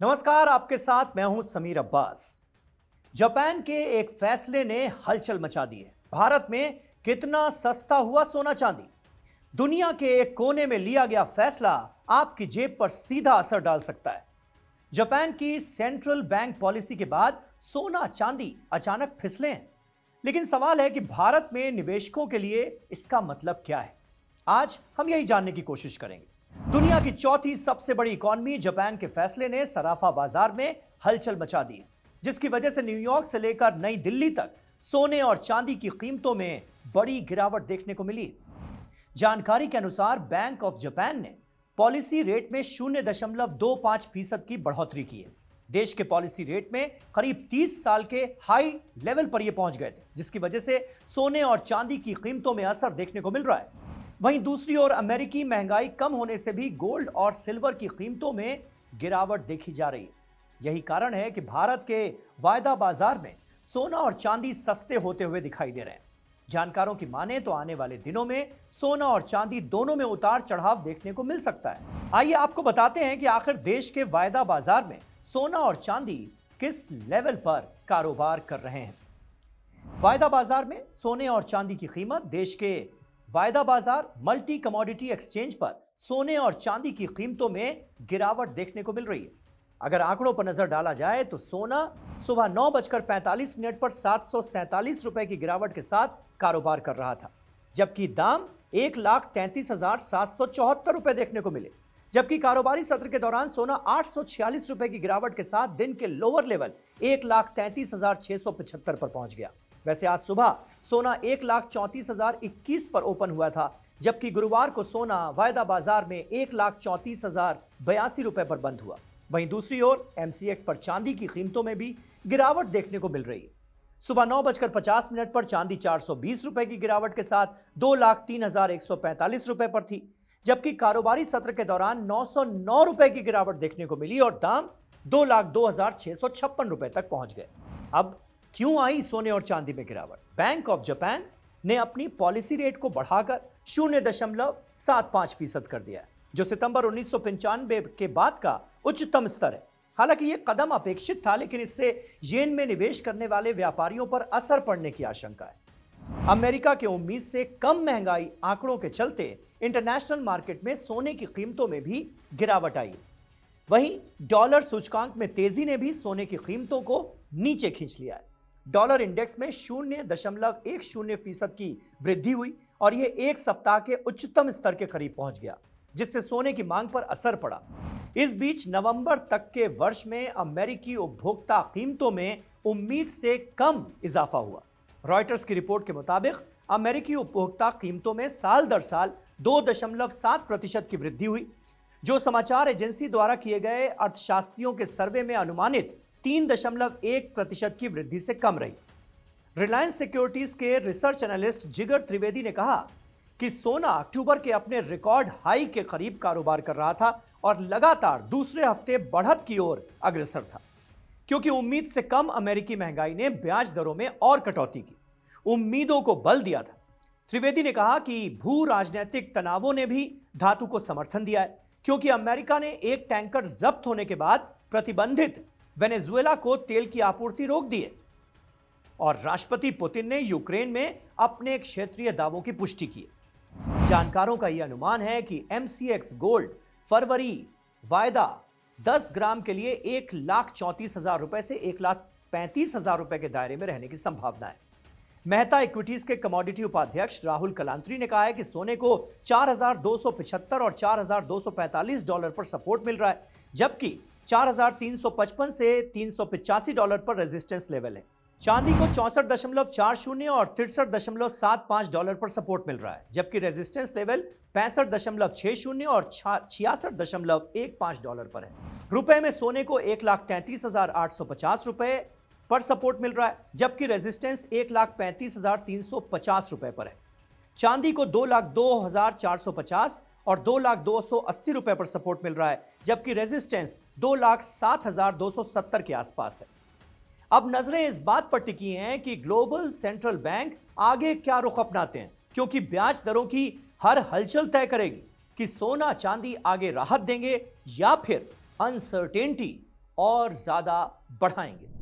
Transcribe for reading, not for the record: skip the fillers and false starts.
नमस्कार, आपके साथ मैं हूं समीर अब्बास। जापान के एक फैसले ने हलचल मचा दी है। भारत में कितना सस्ता हुआ सोना चांदी। दुनिया के एक कोने में लिया गया फैसला आपकी जेब पर सीधा असर डाल सकता है। जापान की सेंट्रल बैंक पॉलिसी के बाद सोना चांदी अचानक फिसले हैं। लेकिन सवाल है कि भारत में निवेशकों के लिए इसका मतलब क्या है। आज हम यही जानने की कोशिश करेंगे। दुनिया की चौथी सबसे बड़ी इकॉनमी जापान के फैसले ने सराफा बाजार में हलचल मचा दी है, जिसकी वजह से न्यूयॉर्क से लेकर नई दिल्ली तक सोने और चांदी की कीमतों में बड़ी गिरावट देखने को मिली है। जानकारी के अनुसार बैंक ऑफ जापान ने पॉलिसी रेट में 0.25% की बढ़ोतरी की है। देश के पॉलिसी रेट में करीब 30 साल के हाई लेवल पर यह पहुंच गए थे, जिसकी वजह से सोने और चांदी की कीमतों में असर देखने को मिल रहा है। वहीं दूसरी ओर अमेरिकी महंगाई कम होने से भी गोल्ड और सिल्वर की कीमतों में गिरावट देखी जा रही है। यही कारण है कि भारत के वायदा बाजार में सोना और चांदी सस्ते होते हुए दिखाई दे रहे हैं। जानकारों की माने तो आने वाले दिनों में सोना और चांदी दोनों में उतार चढ़ाव देखने को मिल सकता है। आइए आपको बताते हैं कि आखिर देश के वायदा बाजार में सोना और चांदी किस लेवल पर कारोबार कर रहे हैं। वायदा बाजार में सोने और चांदी की कीमत। देश के वायदा बाजार मल्टी कमोडिटी एक्सचेंज पर सोने और चांदी की कीमतों में गिरावट देखने को मिल रही है। अगर आंकड़ों पर नजर डाला जाए तो सोना सुबह 9:45 पर 747 रुपए की गिरावट के साथ कारोबार कर रहा था, जबकि दाम 1,33,774 रुपए देखने को मिले। जबकि कारोबारी सत्र के दौरान सोना 846 रुपए की गिरावट के साथ दिन के लोअर लेवल 1,33,675 पर पहुंच गया। वैसे आज सुबह सोना 1,34,021 पर ओपन हुआ था, जबकि गुरुवार को सोना वायदा बाजार में 1,34,082 रुपए पर बंद हुआ। वहीं दूसरी ओर एमसीएक्स पर चांदी की कीमतों में भी गिरावट देखने को मिल रही है। सुबह 9:50 पर चांदी 420 रुपए की गिरावट के साथ 2,03,145 रुपए पर थी, जबकि कारोबारी सत्र के दौरान 909 रुपए की गिरावट देखने को मिली और दाम 2,02,656 रुपए तक पहुंच गए। अब क्यों आई सोने और चांदी में गिरावट? बैंक ऑफ जापान ने अपनी पॉलिसी रेट को बढ़ाकर 0.75% कर दिया है, जो सितंबर 1995 के बाद का उच्चतम स्तर है। हालांकि यह कदम अपेक्षित था, लेकिन इससे येन में निवेश करने वाले व्यापारियों पर असर पड़ने की आशंका है। अमेरिका के उम्मीद से कम महंगाई आंकड़ों के चलते इंटरनेशनल मार्केट में सोने की कीमतों में भी गिरावट आई। वहीं डॉलर सूचकांक में तेजी ने भी सोने की कीमतों को नीचे खींच लिया है। डॉलर इंडेक्स में 0.10% की वृद्धि हुई और यह एक सप्ताह के उच्चतम स्तर के करीब पहुंच गया, जिससे सोने की मांग पर असर पड़ा। इस बीच नवंबर तक के वर्ष में अमेरिकी उपभोक्ता कीमतों में उम्मीद से कम इजाफा हुआ। रॉयटर्स की रिपोर्ट के मुताबिक अमेरिकी उपभोक्ता कीमतों में साल दर साल 2.7% की वृद्धि हुई, जो समाचार एजेंसी द्वारा किए गए अर्थशास्त्रियों के सर्वे में अनुमानित 3.1% की वृद्धि से कम रही। रिलायंस सिक्योरिटीज के रिसर्च एनालिस्ट जिगर त्रिवेदी ने कहा कि सोना अक्टूबर के अपने रिकॉर्ड हाई के करीब कारोबार कर रहा था और लगातार दूसरे हफ्ते बढ़त की ओर अग्रसर था, क्योंकि उम्मीद से कम अमेरिकी महंगाई ने ब्याज दरों में और कटौती की उम्मीदों को बल दिया था। त्रिवेदी ने कहा कि भू राजनीतिक तनावों ने भी धातु को समर्थन दिया है, क्योंकि अमेरिका ने एक टैंकर जब्त होने के बाद प्रतिबंधित वेनेजुएला को तेल की आपूर्ति रोक दी है और राष्ट्रपति पुतिन ने यूक्रेन में अपने क्षेत्रीय दावों की पुष्टि की है। जानकारों का यह अनुमान है कि एमसीएक्स गोल्ड फरवरी वायदा 10 ग्राम के लिए 1,34,000 रुपए से 1,35,000 रुपए के दायरे में रहने की संभावना है। मेहता इक्विटीज के कमोडिटी उपाध्यक्ष राहुल कलांत्री ने कहा है कि सोने को 4,275 और 4,245 डॉलर पर सपोर्ट मिल रहा है, जबकि 4,355 से 385 डॉलर पर रेजिस्टेंस लेवल है। चांदी को 64.40 और 63.75 डॉलर पर सपोर्ट मिल रहा है, जबकि रेजिस्टेंस लेवल 65.60 और 66.15 डॉलर पर है। रुपए में सोने को 1,33,850 रुपए पर सपोर्ट मिल रहा है, जबकि रेजिस्टेंस 1,35,350 रुपए पर है। चांदी को 2,02,450 और 2,02,80 रुपए पर सपोर्ट मिल रहा है, जबकि रेजिस्टेंस 2,07,270 के आसपास है। अब नजरें इस बात पर टिकी हैं कि ग्लोबल सेंट्रल बैंक आगे क्या रुख अपनाते हैं, क्योंकि ब्याज दरों की हर हलचल तय करेगी कि सोना चांदी आगे राहत देंगे या फिर अनसर्टेनिटी और ज्यादा बढ़ाएंगे।